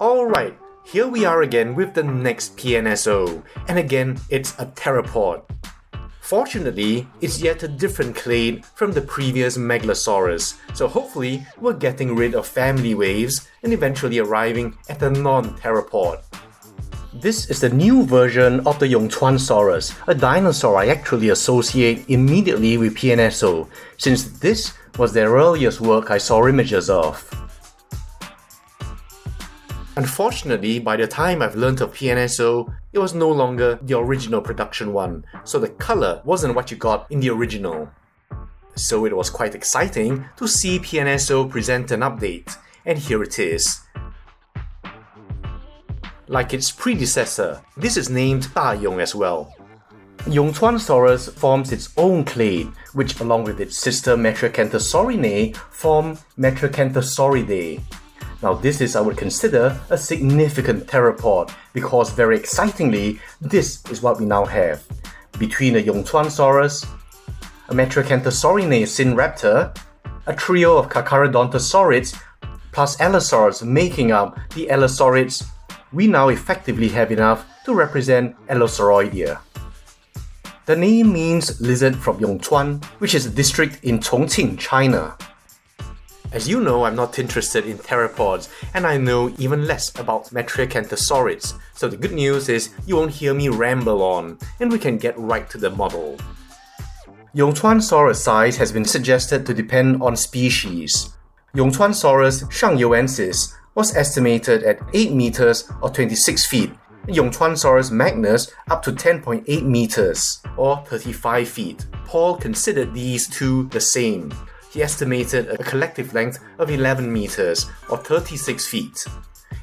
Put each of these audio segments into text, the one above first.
Alright, here we are again with the next PNSO, and again it's a theropod. Fortunately, it's yet a different clade from the previous Megalosaurus, so hopefully we're getting rid of family waves and eventually arriving at a non-theropod. This is the new version of the Yangchuanosaurus, a dinosaur I actually associate immediately with PNSO, since this was their earliest work I saw images of. Unfortunately, by the time I've learnt of PNSO, it was no longer the original production one, so the colour wasn't what you got in the original. So it was quite exciting to see PNSO present an update, and here it is. Like its predecessor, this is named Dayong as well. Yangchuanosaurus forms its own clade, which along with its sister Metracanthosaurinae form Metracanthosauridae. Now this is, I would consider, a significant theropod because very excitingly, this is what we now have. Between a Yangchuanosaurus, a Metracanthosaurinae synraptor, a trio of Carcharodontosaurids plus Allosaurs making up the Allosaurids, we now effectively have enough to represent Allosauroidea. The name means lizard from Yangchuan, which is a district in Chongqing, China. As you know, I'm not interested in theropods, and I know even less about Metracanthosaurids, so the good news is you won't hear me ramble on, and we can get right to the model. Yangchuanosaurus size has been suggested to depend on species. Yangchuanosaurus shangyuensis was estimated at 8 meters or 26 feet, and Yangchuanosaurus magnus up to 10.8 meters or 35 feet. Paul considered these two the same. He estimated a collective length of 11 meters or 36 feet.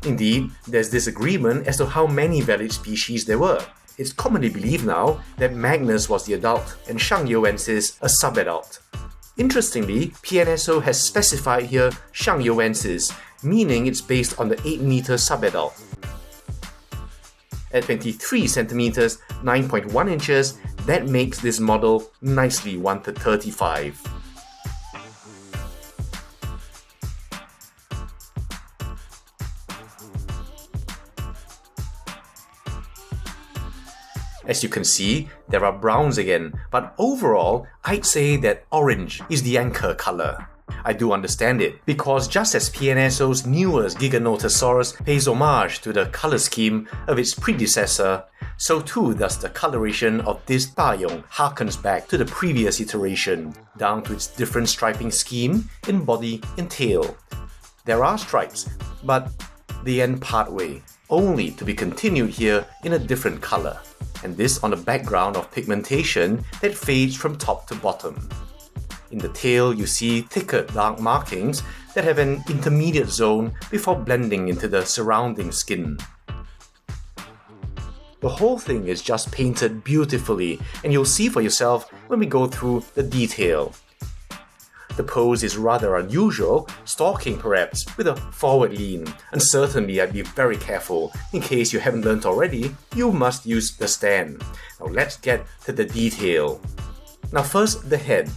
Indeed, there's disagreement as to how many valid species there were. It's commonly believed now that Magnus was the adult and Shangyuensis a subadult. Interestingly, PNSO has specified here Shangyuensis, meaning it's based on the 8-meter subadult. At 23 centimeters, 9.1 inches, that makes this model nicely 1/35. As you can see, there are browns again, but overall, I'd say that orange is the anchor color. I do understand it, because just as PNSO's newest Giganotosaurus pays homage to the color scheme of its predecessor, so too does the coloration of this Dayong harkens back to the previous iteration, down to its different striping scheme in body and tail. There are stripes, but they end partway, only to be continued here in a different color, and this on a background of pigmentation that fades from top to bottom. In the tail, you see thicker dark markings that have an intermediate zone before blending into the surrounding skin. The whole thing is just painted beautifully, and you'll see for yourself when we go through the detail. The pose is rather unusual, stalking perhaps, with a forward lean, and certainly I'd be very careful. In case you haven't learnt already, you must use the stand. Now let's get to the detail. Now first, the head.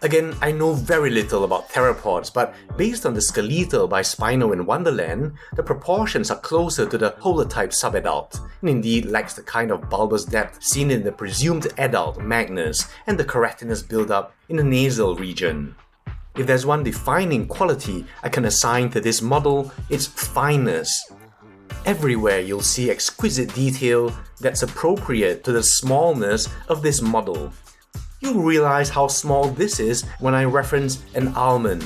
Again, I know very little about theropods, but based on the skeletal by Spino in Wonderland, the proportions are closer to the holotype subadult, and indeed lacks the kind of bulbous depth seen in the presumed adult Magnus and the keratinous buildup in the nasal region. If there's one defining quality I can assign to this model, it's fineness. Everywhere you'll see exquisite detail that's appropriate to the smallness of this model. You'll realize how small this is when I reference an almond.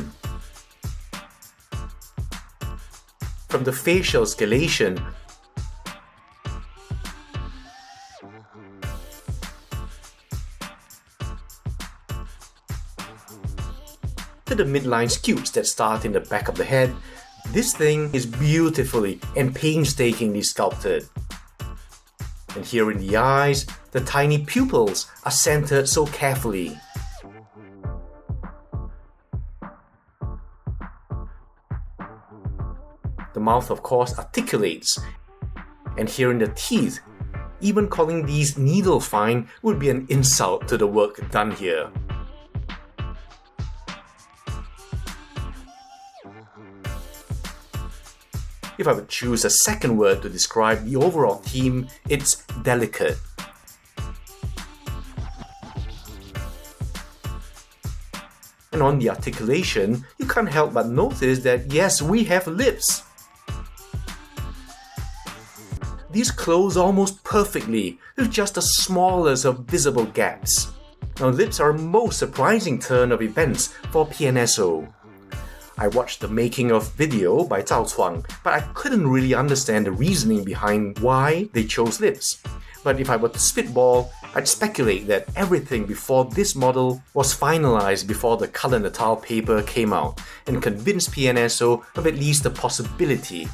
From the facial scalation to the midline scutes that start in the back of the head, this thing is beautifully and painstakingly sculpted. And here in the eyes, the tiny pupils are centered so carefully. The mouth of course articulates, and here in the teeth, even calling these needle fine would be an insult to the work done here. If I would choose a second word to describe the overall theme, it's delicate. And on the articulation, you can't help but notice that yes, we have lips. These close almost perfectly, with just the smallest of visible gaps. Now, lips are a most surprising turn of events for PNSO. I watched the making of video by Zhao Chuang, but I couldn't really understand the reasoning behind why they chose lips. But if I were to spitball, I'd speculate that everything before this model was finalized before the Color Natal paper came out and convinced PNSO of at least the possibility.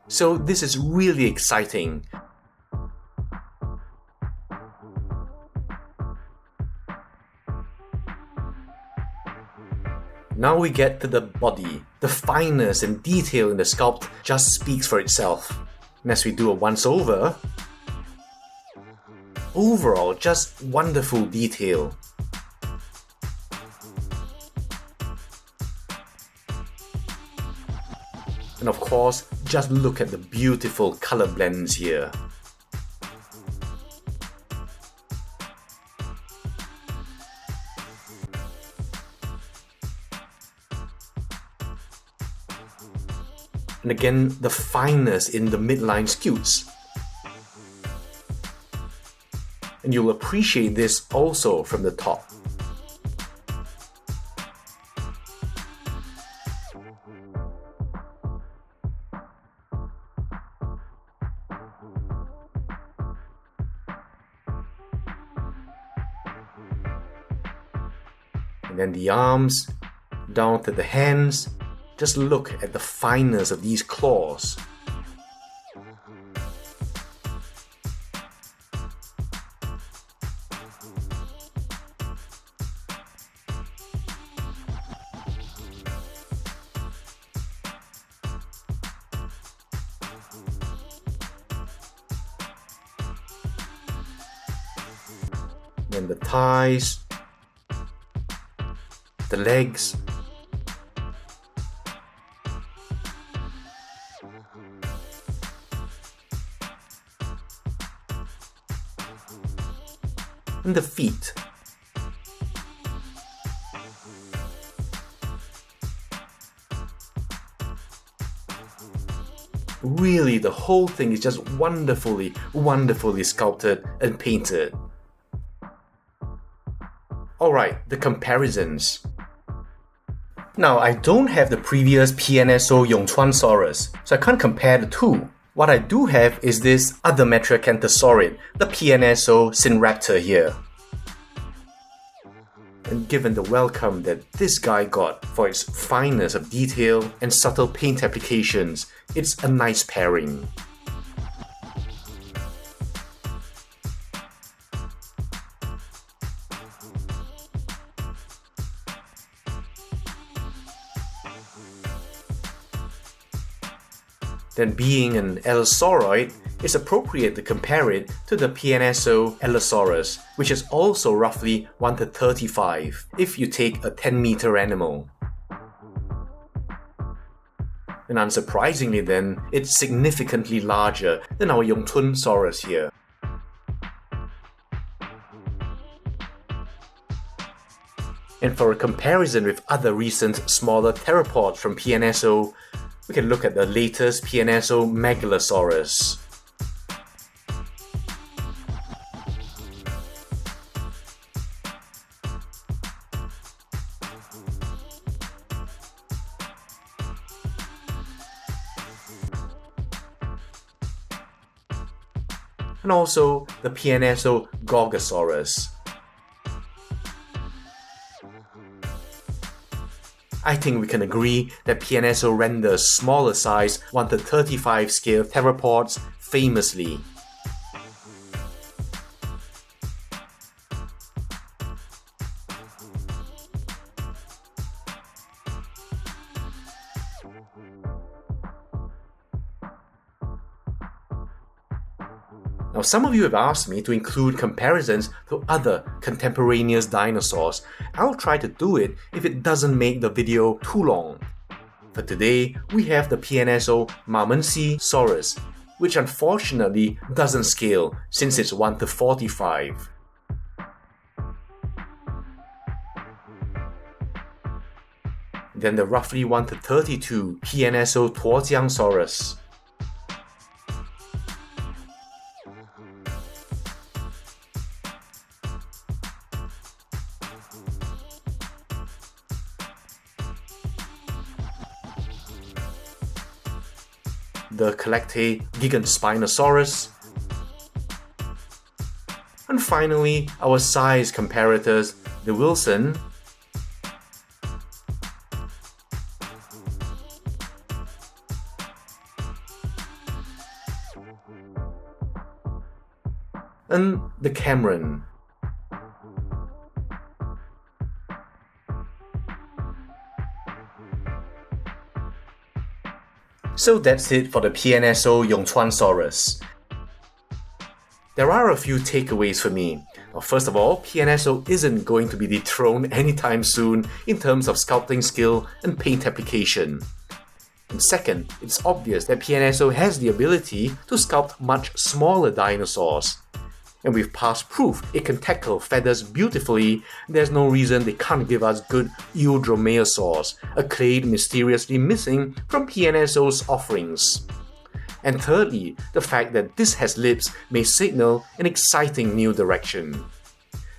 So this is really exciting. Now we get to the body. The fineness and detail in the sculpt just speaks for itself. And as we do a once-over, overall, just wonderful detail. And of course, just look at the beautiful color blends here. And again, the fineness in the midline scutes. And you'll appreciate this also from the top. And then the arms, down to the hands. Just look at the fineness of these claws. Then the thighs, the legs. And the feet. Really, the whole thing is just wonderfully sculpted and painted. Alright, the comparisons. Now, I don't have the previous PNSO Yangchuanosaurus, so I can't compare the two. What I do have is this other metriacanthosaurid, the PNSO Synraptor here. And given the welcome that this guy got for its fineness of detail and subtle paint applications, it's a nice pairing. Then being an Allosauroid, it's appropriate to compare it to the PNSO Allosaurus, which is also roughly 1:35 if you take a 10-meter animal. And unsurprisingly then, it's significantly larger than our Yangchuanosaurus here. And for a comparison with other recent smaller theropods from PNSO, we can look at the latest PNSO Megalosaurus. And also the PNSO Gorgosaurus. I think we can agree that PNSO renders smaller size 1:35 scale theropods famously. Now, some of you have asked me to include comparisons to other contemporaneous dinosaurs. I'll try to do it if it doesn't make the video too long. But today, we have the PNSO Mamensi-saurus, which unfortunately doesn't scale since it's 1 to 45. Then the roughly 1 to 32 PNSO Yangchuanosaurus. The Collecte Gigantspinosaurus, and finally our size comparators, the Wilson, and the Cameron. So that's it for the PNSO Yangchuanosaurus. There are a few takeaways for me. Well, first of all, PNSO isn't going to be dethroned anytime soon in terms of sculpting skill and paint application. And second, it's obvious that PNSO has the ability to sculpt much smaller dinosaurs. And with past proof it can tackle feathers beautifully, there's no reason they can't give us good Eudromaeosaurs, a clade mysteriously missing from PNSO's offerings. And thirdly, the fact that this has lips may signal an exciting new direction.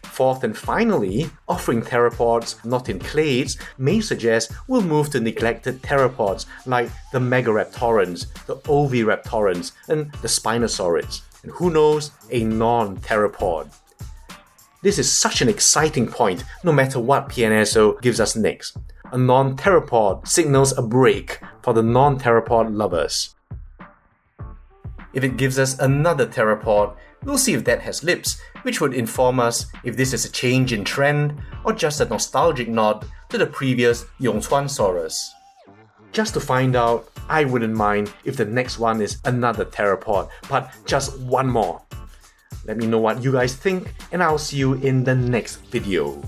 Fourth and finally, offering theropods not in clades may suggest we'll move to neglected theropods like the Megaraptorans, the Oviraptorans, and the Spinosaurids. And who knows, a non-theropod. This is such an exciting point no matter what PNSO gives us next. A non-theropod signals a break for the non-theropod lovers. If it gives us another theropod, we'll see if that has lips, which would inform us if this is a change in trend or just a nostalgic nod to the previous Yangchuanosaurus. Just to find out, I wouldn't mind if the next one is another theropod, but just one more. Let me know what you guys think, and I'll see you in the next video.